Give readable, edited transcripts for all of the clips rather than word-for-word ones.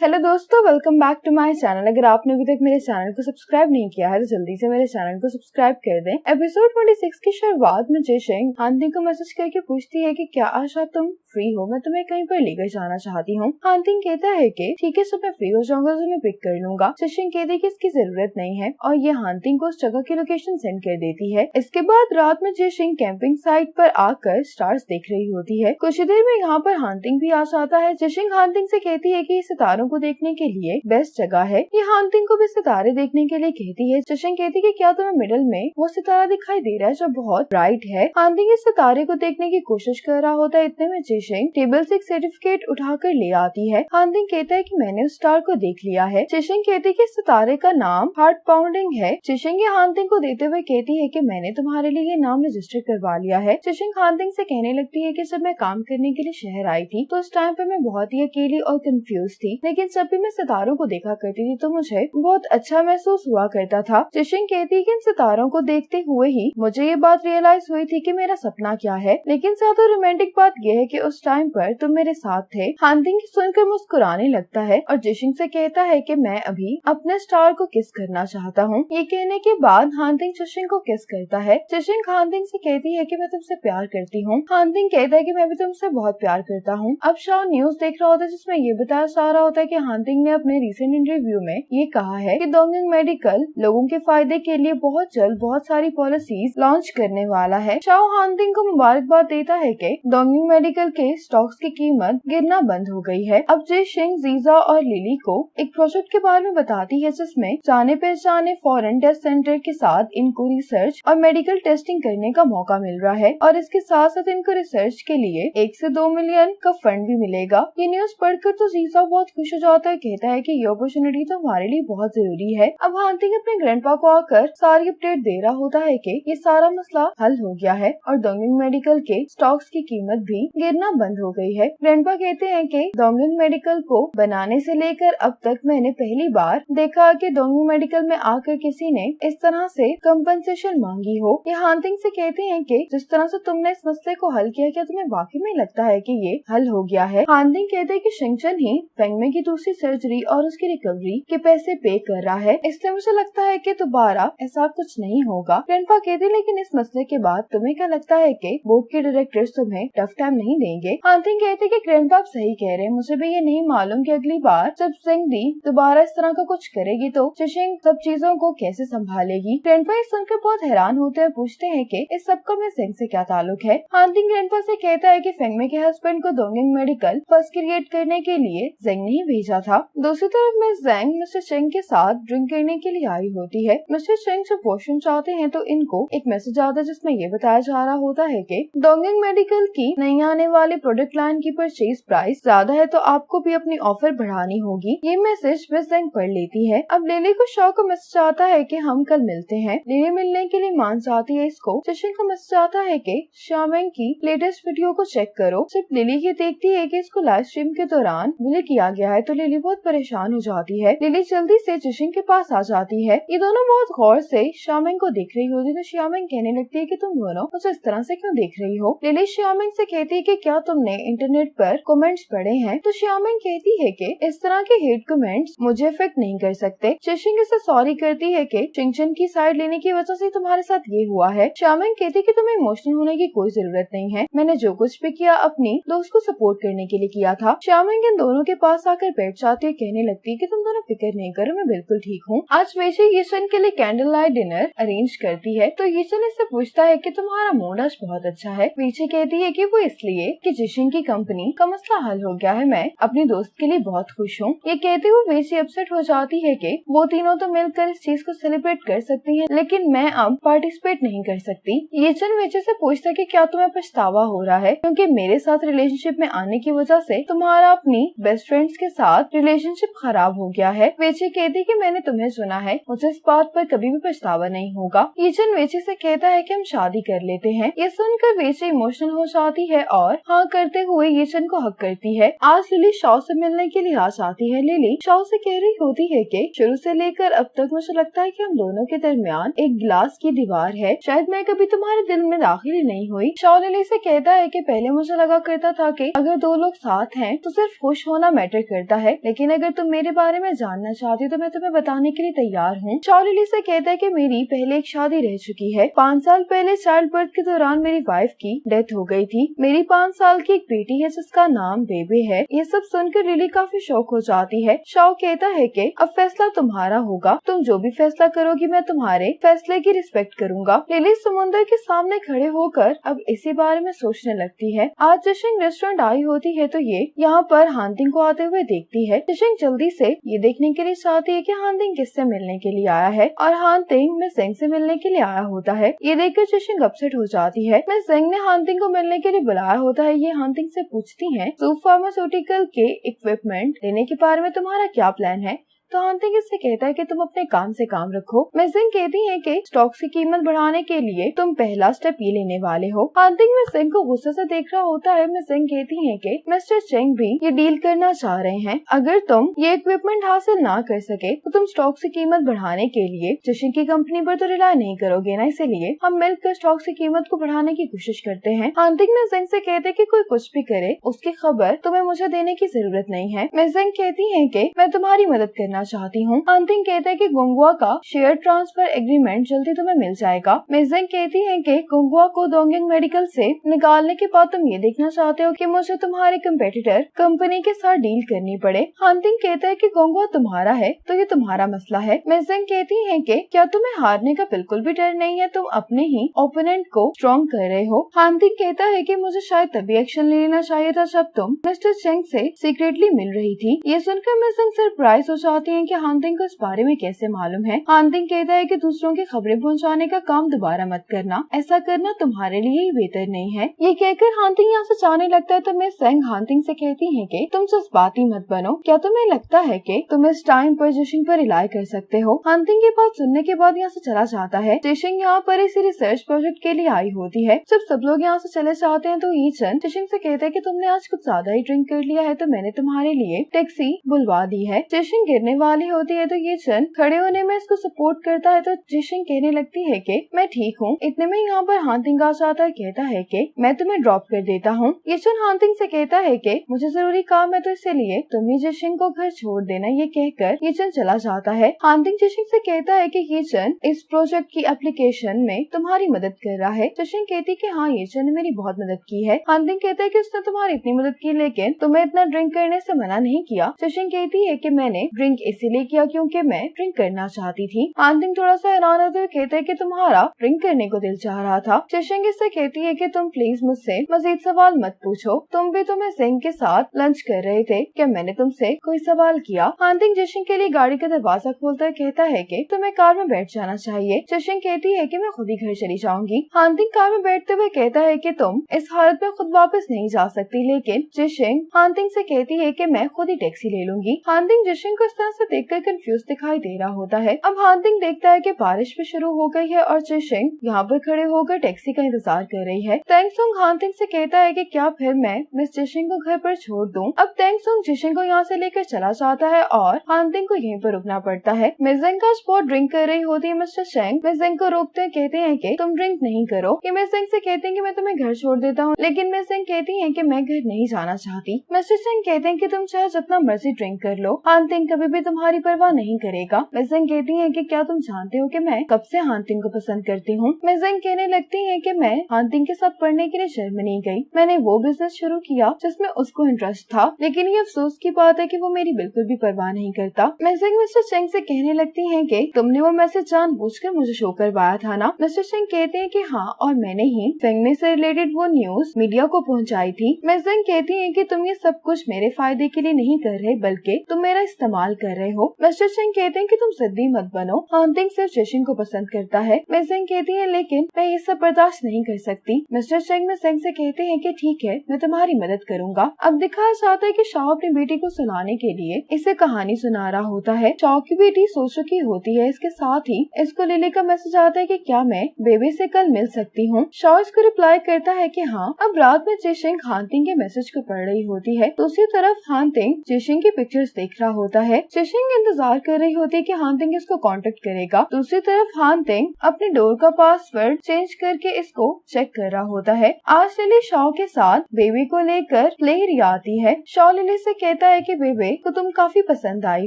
Hello दोस्तों, welcome back to my channel. अगर आपने अभी तक मेरे चैनल को सब्सक्राइब नहीं किया है तो जल्दी से मेरे चैनल को सब्सक्राइब कर दें। एपिसोड 26 की शुरुआत में जेशिंग हांतिंग को मैसेज करके पूछती है कि क्या आशा तुम फ्री हो, मैं तुम्हें कहीं पर लेकर जाना चाहती हूँ। हांतिंग कहता है कि ठीक है, सब मैं फ्री हो जाऊंगा तो मैं पिक कर लूंगा। जेशिंग कहती है कि इसकी जरूरत नहीं है और ये हांतिंग को उस जगह की लोकेशन सेंड कर देती है। इसके बाद रात में जेशिंग कैंपिंग साइट पर आकर स्टार्स देख रही होती है। कुछ देर में यहाँ पर हांतिंग भी आ जाता है। जेशिंग हांतिंग से कहती है कि सितारों को देखने के लिए बेस्ट जगह है। ये हांतिंग को भी सितारे देखने के लिए कहती है। जेशिंग कहती है कि क्या तुम्हें मिडिल में वो सितारा दिखाई दे रहा है जो बहुत ब्राइट है। हांतिंग इस सितारे को देखने की कोशिश कर रहा होता है। इतने में जेशिंग टेबल से एक सर्टिफिकेट उठाकर ले आती है। हांतिंग कहता है कि मैंने उस स्टार को देख लिया है। जेशिंग कहती है कि सितारे का नाम हार्ट पाउंडिंग है। जेशिंग ये हांतिंग को देते हुए कहती है कि मैंने तुम्हारे लिए ये नाम रजिस्टर करवा लिया है। जेशिंग हांतिंग से कहने लगती है कि जब मैं काम करने के लिए शहर आई थी तो उस टाइम पे मैं बहुत ही अकेली और कंफ्यूज थी, लेकिन जब भी मैं सितारों को देखा करती थी तो मुझे बहुत अच्छा महसूस हुआ करता था। जेशिंग कहती है कि इन सितारों को देखते हुए ही मुझे ये बात रियलाइज हुई थी कि मेरा सपना क्या है, लेकिन ज्यादा रोमांटिक बात यह है कि उस टाइम पर तुम मेरे साथ थे। हांतिंग सुनकर मुस्कुराने लगता है और जेशिंग से कहता है कि मैं अभी अपने स्टार को किस करना चाहता हूँ। ये कहने के बाद हांतिंग जेशिंग को किस करता है। जेशिंग हांतिंग से कहती है कि मैं तुमसे प्यार करती हूँ। हांतिंग कहता है कि मैं भी तुमसे बहुत प्यार करता हूँ। अब शाओ न्यूज देख रहा होता है जिसमें ये बताया जा रहा होता है कि हांतिंग ने अपने रिसेंट इंटरव्यू में ये कहा है कि डोंगिंग मेडिकल लोगों के फायदे के लिए बहुत जल्द बहुत सारी पॉलिसीज लॉन्च करने वाला है। शाओ हांतिंग को मुबारकबाद देता है कि डोंगिंग मेडिकल के स्टॉक्स की कीमत गिरना बंद हो गई है। अब जेशिंग जीजा और लिली को एक प्रोजेक्ट के बारे में बताती है जिसमें जाने पहचाने फॉरेन टेस्ट सेंटर के साथ इनको रिसर्च और मेडिकल टेस्टिंग करने का मौका मिल रहा है और इसके साथ साथ इनको रिसर्च के लिए 1 से 2 मिलियन का फंड भी मिलेगा। ये न्यूज पढ़कर तो जीजा बहुत खुश हो जाता है, कहता है कि ये अपॉर्चुनिटी तो हमारे लिए बहुत जरूरी है। अब हांतिंग अपने ग्रैंडपा को आकर सारी अपडेट दे रहा होता है कि ये सारा मसला हल हो गया है और डोंगिंग मेडिकल के स्टॉक्स की कीमत भी गिरना बंद हो गई है। ग्रैंडपा कहते हैं कि डोंगिंग मेडिकल को बनाने से लेकर अब तक मैंने पहली बार देखा कि डोंगिंग मेडिकल में आकर किसी ने इस तरह से कंपनसेशन मांगी हो। ये हांतिंग से कहते हैं कि जिस तरह से तुमने इस मसले को हल किया, क्या तुम्हें वाकई में लगता है कि ये हल हो गया है। हांतिंग कहते हैं कि शिंगचन ही फेंगमे की दूसरी सर्जरी और उसकी रिकवरी के पैसे पे कर रहा है, इसलिए मुझे लगता है कि दोबारा ऐसा कुछ नहीं होगा। ग्रैंडपा कहते लेकिन इस मसले के बाद तुम्हें क्या लगता है कि बोर्ड के डायरेक्टर्स तुम्हें टफ टाइम नहीं देंगे। हांतिंग कहते कि ग्रैंडपा आप सही कह रहे हैं, मुझे भी ये नहीं मालूम कि अगली बार जब सिंगदी दोबारा इस तरह का कुछ करेगी तो जेशिंग सब चीजों को कैसे संभालेगी। ग्रैंडपा ये सुनकर बहुत हैरान होते हैं, पूछते हैं कि इस सब का में सिंग से क्या ताल्लुक है। हांतिंग ग्रैंडपा से कहता है कि फेंगमे के हस्बैंड को डोंगिंग मेडिकल फर्स्ट क्रिएट करने के लिए जेंग ने ही भेजा था। दूसरी तरफ मिस जेंग मिस्टर चेंग के साथ ड्रिंक करने के लिए आई होती है। मिस्टर चेंग जब वॉशरूम चाहते हैं तो इनको एक मैसेज आता है जिसमें ये बताया जा रहा होता है कि डोंगिंग मेडिकल की नई आने वाले प्रोडक्ट लाइन की परचेज प्राइस ज्यादा है तो आपको भी अपनी ऑफर बढ़ानी होगी। ये मैसेज मिस जेंग पढ़ लेती है। अब लिली को शॉ का मैसेज आता है कि हम कल मिलते हैं। लिली मिलने के लिए मान जाती है इसको। जेशिंग का मैसेज आता है कि शाओमेंग की लेटेस्ट वीडियो को चेक करो। जब लिली ये देखती है कि इसको लाइव स्ट्रीम के दौरान विले किया गया है तो लिली बहुत परेशान हो जाती है। लिली जल्दी से जेशिंग के पास आ जाती है। ये दोनों बहुत गौर से शाओमेंग को देख रही होती है तो शाओमेंग कहने लगती है कि तुम दोनों मुझे इस तरह से क्यों देख रही हो। लिली शाओमेंग से कहती है कि क्या तुमने इंटरनेट पर कमेंट्स पढ़े हैं, तो शाओमेंग कहती है कि इस तरह के हेट कमेंट्स मुझे इफेक्ट नहीं कर सकते। जेशिंग इसे सॉरी करती है कि चिंगचन की साइड लेने की वजह से तुम्हारे साथ ये हुआ है। शाओमेंग कहती है कि तुम्हें इमोशनल होने की कोई जरूरत नहीं है, मैंने जो कुछ भी किया अपनी दोस्त को सपोर्ट करने के लिए किया था। शाओमेंग इन दोनों के पास आकर बैठ जाती है, कहने लगती है कि तुम दोनों फिक्र नहीं करो, मैं बिल्कुल ठीक हूँ। आज वेशी यीचन के लिए कैंडल लाइट डिनर अरेंज करती है तो यीचन इससे पूछता है कि तुम्हारा मूड आज बहुत अच्छा है। वेशी कहती है कि वो इसलिए कि जेशिंग की कंपनी का मसला हल हो गया है, मैं अपनी दोस्त के लिए बहुत खुश हूँ। ये कहते हुए वेशी अपसेट हो जाती है कि वो तीनों तो मिलकर इस चीज को सेलिब्रेट कर सकती है लेकिन मैं अब पार्टिसिपेट नहीं कर सकती। यीचन वेशी से पूछता है कि क्या तुम्हें पछतावा हो रहा है क्योंकि मेरे साथ रिलेशनशिप में आने की वजह से तुम्हारा अपनी बेस्ट फ्रेंड्स के साथ रिलेशनशिप खराब हो गया है। वेची कहती कि मैंने तुम्हें चुना है, मुझे इस बात पर कभी भी पछतावा नहीं होगा। यीचन वेची से कहता है कि हम शादी कर लेते हैं। ये सुनकर वेची इमोशनल हो जाती है और हाँ करते हुए ये शन को हक करती है। आज लिली शॉ से मिलने के लिए आज आती है। लिली शॉ से कह रही होती है कि शुरू से लेकर अब तक मुझे लगता है कि हम दोनों के दरमियान एक गिलास की दीवार है, शायद मैं कभी तुम्हारे दिल में दाखिल ही नहीं हुई। शॉ लिली से कहता है कि पहले मुझे लगा करता था कि अगर दो लोग साथ हैं तो सिर्फ खुश होना मैटर करता है, लेकिन अगर तुम मेरे बारे में जानना चाहती हो तो मैं तुम्हें बताने के लिए तैयार हूँ। शॉ लिली से कहता है कि मेरी पहले एक शादी रह चुकी है। 5 साल पहले चाइल्ड बर्थ के दौरान मेरी वाइफ की डेथ हो गई थी। मेरी 5 साल की एक बेटी है जिसका नाम बेबे है। ये सब सुनकर लिली काफी शौक हो जाती है। शॉ कहता है कि अब फैसला तुम्हारा होगा, तुम जो भी फैसला करोगी मैं तुम्हारे फैसले की रिस्पेक्ट करूंगा। लिली समुद्र के सामने खड़े होकर अब इसी बारे में सोचने लगती है। आज जिशिंग रेस्टोरेंट आई होती है तो ये यहाँ पर हानतिंग को आते हुए देखती है। जिशिंग जल्दी से ये देखने के लिए चाहती है कि हानतिंग किससे मिलने के लिए आया है और हानतिंग मिस जेंग से मिलने के लिए आया होता है। ये देखकर जिशिंग अपसेट हो जाती है। मिस जेंग ने हानतिंग को मिलने के लिए बुलाया होता है। ये हानतिंग से पूछती है सूप फार्मास्यूटिकल के इक्विपमेंट लेने के बारे में तुम्हारा क्या प्लान है। तो हानतिंग इससे कहता है कि तुम अपने काम से काम रखो। मिस जेंग कहती है कि स्टॉक्स की कीमत बढ़ाने के लिए तुम पहला स्टेप ये लेने वाले हो। हानतिंग मिस जेंग को गुस्से से देख रहा होता है। मिस जेंग कहती है कि मिस्टर चेंग भी ये डील करना चाह रहे हैं। अगर तुम ये इक्विपमेंट हासिल ना कर सके तो तुम स्टॉक्स की कीमत बढ़ाने के लिए जिशिंग की कंपनी पर तो रिलाय नहीं करोगे ना, इसीलिए हम मिलकर स्टॉक्स की कीमत को बढ़ाने की कोशिश करते हैं। हानतिंग मिस जेंग से कहते हैं कि कोई कुछ भी करे उसकी खबर तुम्हें मुझे देने की जरूरत नहीं है। मिस जेंग कहती है कि मैं तुम्हारी मदद करना चाहती हूँ। हानतिंग कहता है कि गुंगुआ का शेयर ट्रांसफर एग्रीमेंट जल्दी तुम्हें मिल जाएगा। मिस जेंग कहती है कि गुंगुआ को डोंगिंग मेडिकल से निकालने के बाद तुम ये देखना चाहते हो कि मुझे तुम्हारे कंपेटिटर कंपनी के साथ डील करनी पड़े। हानतिंग कहता है कि गुंगुआ तुम्हारा है तो ये तुम्हारा मसला है। मिस जेंग कहती है कि क्या तुम्हें हारने का बिल्कुल भी डर नहीं है, तुम अपने ही ओपोनेंट को स्ट्रॉन्ग कर रहे हो। हानतिंग कहता है कि मुझे शायद तभी एक्शन ले लेना चाहिए था जब तुम मिस्टर चेंग से सीक्रेटली मिल रही थी। ये सुनकर मिस जेंग सरप्राइज हो जाती है कि हानतिंग को इस बारे में कैसे मालूम है। हानतिंग कहता है कि दूसरों की खबरें पहुंचाने का काम दोबारा मत करना, ऐसा करना तुम्हारे लिए ही बेहतर नहीं है। ये कहकर हानतिंग यहाँ से जाने लगता है तो मिस जेंग हानतिंग से कहती है कि तुम जज्बाती मत बनो। क्या तुम्हें लगता है कि तुम इस टाइम पर जिशिंग पर रिलाय कर सकते हो। हानतिंग की बात सुनने के बाद यहाँ से चला जाता है। जिशिंग यहाँ पर इसी रिसर्च प्रोजेक्ट के लिए आई होती है। जब सब लोग यहाँ से चले जाते हैं तो ईचन जिशिंग से कहते हैं कि तुमने आज कुछ ज्यादा ही ड्रिंक कर लिया है तो मैंने तुम्हारे लिए टैक्सी बुलवा दी है। जिशिंग गिरने वाली होती है तो ये ईचन खड़े होने में इसको सपोर्ट करता है तो जिशिंग कहने लगती है कि मैं ठीक हूँ। इतने में यहाँ पर हानतिंग आ जाता है, कहता है कि मैं तुम्हें ड्रॉप कर देता हूँ। ईचन हानतिंग से कहता है कि मुझे जरूरी काम है तो इसलिए तुम ही जिशिंग को घर छोड़ देना। ये कहकर ईचन चला जाता है। हानतिंग जिशिंग से कहता है कि ईचन इस प्रोजेक्ट की एप्लीकेशन में तुम्हारी मदद कर रहा है। जिशिंग कहती कि हाँ ईचन ने मेरी बहुत मदद की है। हानतिंग कहता है कि उसने तुम्हारी इतनी मदद की लेकिन तुम्हें इतना ड्रिंक करने से मना नहीं किया। जिशिंग कहती है कि मैंने ड्रिंक इसीलिए किया क्योंकि मैं ड्रिंक करना चाहती थी। हानतिंग थोड़ा सा हैरान होते हुए कहते हैं कि तुम्हारा ड्रिंक करने को दिल चाह रहा था। जिशिंग इससे कहती है कि तुम प्लीज मुझसे मजीद सवाल मत पूछो, तुम भी तुम्हें जेंग के साथ लंच कर रहे थे, क्या मैंने तुमसे कोई सवाल किया। हानतिंग जिशिंग के लिए गाड़ी का दरवाजा खोलता है, कहता है कि तुम्हें कार में बैठ जाना चाहिए। जिशिंग कहती है कि मैं खुद ही घर चली जाऊंगी। हानतिंग कार में बैठते हुए कहता है कि तुम इस हालत में खुद वापस नहीं जा सकती, लेकिन जिशिंग हानतिंग से कहती है कि मैं खुद ही टैक्सी ले लूंगी। हानतिंग जिशिंग को इस तरह से देखकर कंफ्यूज दिखाई दे रहा होता है। अब हानतिंग देखता है कि बारिश भी शुरू हो गई है और जिशिंग यहाँ पर खड़े होकर टैक्सी का इंतजार कर रही है। तेंगसुंग हानतिंग से कहता है कि क्या फिर मैं मिस जिशिंग को घर पर छोड़ दूं। अब तेंगसुंग जिशिंग को यहाँ से लेकर चला जाता है और हानतिंग को यहीं पर रुकना पड़ता है। मिस जेंग का बहुत ड्रिंक कर रही होती है। मिस्टर चेंग मिस जेंग को रोकते हुए कहते हैं कि तुम ड्रिंक नहीं करो। ये मिस जेंग से कहते हैं कि मैं तुम्हें घर छोड़ देता हूँ, लेकिन मिस जेंग कहती है कि मैं घर नहीं जाना चाहती। मिस्टर चेंग कहते हैं कि तुम चाहे जितना मर्जी ड्रिंक कर लो, हानतिंग कभी भी तुम्हारी परवाह नहीं करेगा। मिस जेंग कहती है कि क्या तुम जानते हो कि मैं कब से हानतिंग को पसंद करती हूँ। मिस जेंग कहने लगती है कि मैं हानतिंग के साथ पढ़ने के लिए जर्मनी गई। मैंने वो बिजनेस शुरू किया जिसमें उसको इंटरेस्ट था, लेकिन ये अफसोस की बात है कि वो मेरी बिल्कुल भी परवाह नहीं करता। मिस जेंग मिस्टर चेंग से कहने लगती है कि तुमने वो मैसेज जानबूझकर मुझे शो करवाया था ना। मिस्टर चेंग कहते हैं कि हाँ, और मैंने ही फेंगमे से रिलेटेड वो न्यूज मीडिया को पहुँचाई थी। मिस जेंग कहती है कि तुम ये सब कुछ मेरे फायदे के लिए नहीं कर रहे बल्कि तुम मेरा इस्तेमाल कर कर रहे हो। मिस्टर चेंग कहते हैं कि तुम जिद्दी मत बनो, हांतिंग सिर्फ जिशिंग को पसंद करता है। मिस जेंग कहती है लेकिन मैं ये सब बर्दाश्त नहीं कर सकती। मिस्टर चेंग मिस जेंग से कहते हैं कि ठीक है, मैं तुम्हारी मदद करूंगा। अब दिखाया जाता है कि शाओ अपनी बेटी को सुनाने के लिए इसे कहानी सुना रहा होता है। शाओ की बेटी सो चुकी होती है। इसके साथ ही इसको लिली का मैसेज आता है कि क्या मैं बेबी से कल मिल सकती हूँ। शाओ इसको रिप्लाई करता है कि हाँ। अब रात में जिशिंग हांतिंग के मैसेज को पढ़ रही होती है। दूसरी तरफ हांतिंग जिशिंग की पिक्चर्स देख रहा होता है। जिशिंग इंतजार कर रही होती है कि हांतिंग इसको कांटेक्ट करेगा। दूसरी तरफ हांतिंग अपने डोर का पासवर्ड चेंज करके इसको चेक कर रहा होता है। आज लिली शाओ के साथ बेबी को लेकर प्ले एरिया आती है। शाओ लिली से कहता है कि बेबी को तुम काफी पसंद आई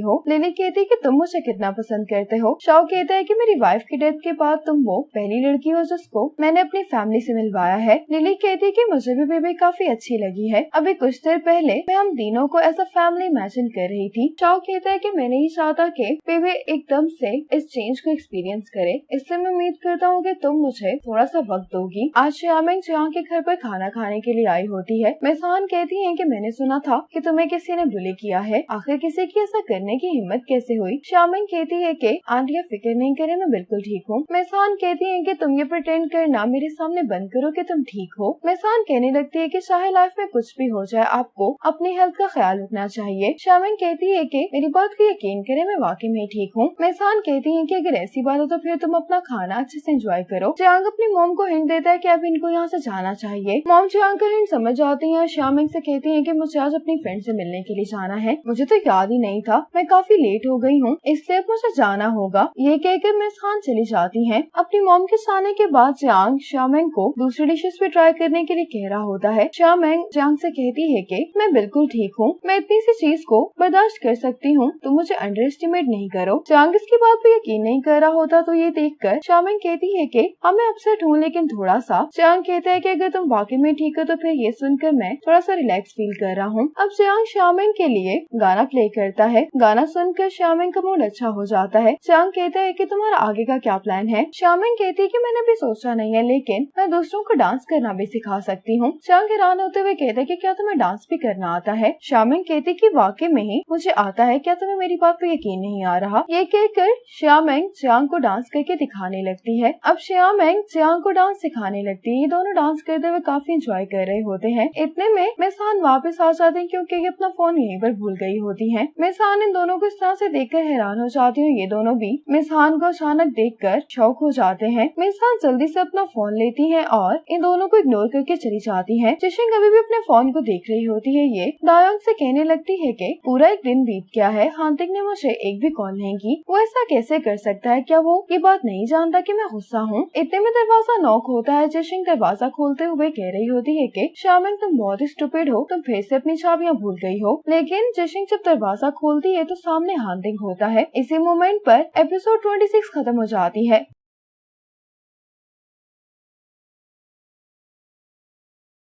हो। लिली कहती है कि तुम मुझे कितना पसंद करते हो। शाओ कहता है कि मेरी वाइफ की डेथ के बाद तुम वो पहली लड़की हो जिसको मैंने अपनी फैमिली से मिलवाया है। लिली कहती है कि मुझे भी बेबी काफी अच्छी लगी है। अभी कुछ देर पहले मैं हम तीनों को एज अ फैमिली इमेजिन कर रही थी। शाओ कहता है कि मैंने ही चाहता कि बेबी एकदम से इस चेंज को एक्सपीरियंस करे, इसलिए मैं उम्मीद करता हूँ कि तुम मुझे थोड़ा सा वक्त दोगी। आज श्यामिंग चियांग के घर पर खाना खाने के लिए आई होती है। मेसान कहती है कि मैंने सुना था कि तुम्हें किसी ने बुली किया है, आखिर किसी की ऐसा करने की हिम्मत कैसे हुई। श्यामिंग कहती है कि आंटिया फिक्र नहीं करे, मैं बिल्कुल ठीक हूँ। मेसान कहती है कि तुम ये प्रिटेंड करना मेरे सामने बंद करो कि तुम ठीक हो। मेसान कहने लगती है कि चाहे लाइफ में कुछ भी हो जाए आपको अपनी हेल्थ का ख्याल रखना चाहिए। श्यामिंग कहती है कि मेरी बात को यकीन करे, मैं वाकई में ठीक हूँ। मेसान कहती है कि अगर ऐसी बात है तो फिर तुम अपना खाना अच्छे से एंजॉय करो। चियांग अपनी मॉम को हिंट देता है कि अब इनको यहाँ से जाना चाहिए। मॉम चियांग का हिंट समझ जाती है। श्यामिंग से कहती है कि मुझे आज अपनी फ्रेंड से मिलने के लिए जाना है, मुझे तो याद ही नहीं था, मैं काफी लेट हो गई हूँ, इसलिए अब मुझे जाना होगा। ये कहकर मेसान चली जाती है। अपनी मॉम के जाने के बाद चियांग श्यामिंग को दूसरी डिशेस पे ट्राई करने के लिए कह रहा होता है। श्यामिंग चियांग से कहती है कि मैं बिल्कुल ठीक हूँ, मैं इतनी सी चीज को बर्दाश्त कर सकती हूँ, तुम मुझे अंडर एस्टिमेट नहीं करो। चियांग इसकी बात पे यकीन नहीं कर रहा होता तो ये देखकर श्यामिंग कहती है कि हाँ मैं अपसेट हूँ लेकिन थोड़ा सा। चियांग कहता है कि अगर तुम वाकई में ठीक हो तो फिर ये सुनकर मैं थोड़ा सा रिलैक्स फील कर रहा हूँ। अब चियांग श्यामिंग के लिए गाना प्ले करता है। गाना सुनकर श्यामिंग का मूड अच्छा हो जाता है। चियांग कहता है कि तुम्हारा आगे का क्या प्लान है। श्यामिंग कहती है कि मैंने भी सोचा नहीं है लेकिन मैं दूसरों को डांस करना भी सिखा सकती हूँ। चियांग हैरान होते हुए कहता है कि क्या तुम्हें डांस भी करना आता है। श्यामिंग कहती है कि वाकई में ही मुझे आता है, क्या तुम्हें मेरी बात पे यकीन नहीं आ रहा। ये कहकर श्यामिंग चियांग को डांस करके दिखाने लगती है। अब श्यामिंग चियांग को डांस सिखाने लगती है। ये दोनों डांस करते हुए काफी एंजॉय कर रहे होते हैं। इतने में मेसान वापस आ जाते हैं क्योंकि ये अपना फोन यहीं पर भूल गई होती है। मेसान इन दोनों को इस तरह से देखकर हैरान हो जाती है। ये दोनों भी मेसान को अचानक देखकर शॉक हो जाते हैं। मेसान जल्दी से अपना फोन लेती है और इन दोनों को इग्नोर करके चली जाती है। जिशिंग अभी भी अपने फोन को देख रही होती है। ये दायांग से कहने लगती है कि पूरा एक दिन बीत गया है, हांतिंग ने मुझे एक भी कॉल नहीं की, वो ऐसा कैसे कर सकता है, क्या वो ये बात नहीं जानता कि मैं गुस्सा हूँ। इतने में दरवाजा नॉक होता है। जिशिंग दरवाजा खोलते हुए कह रही होती है कि श्यामिंग तुम बहुत ही स्टूपिड हो, तुम फिर से अपनी चाबियां भूल गई हो। लेकिन जिशिंग जब दरवाजा खोलती है तो सामने हांतिंग होता है। इसी मोमेंट पर एपिसोड 26 खत्म हो जाती है।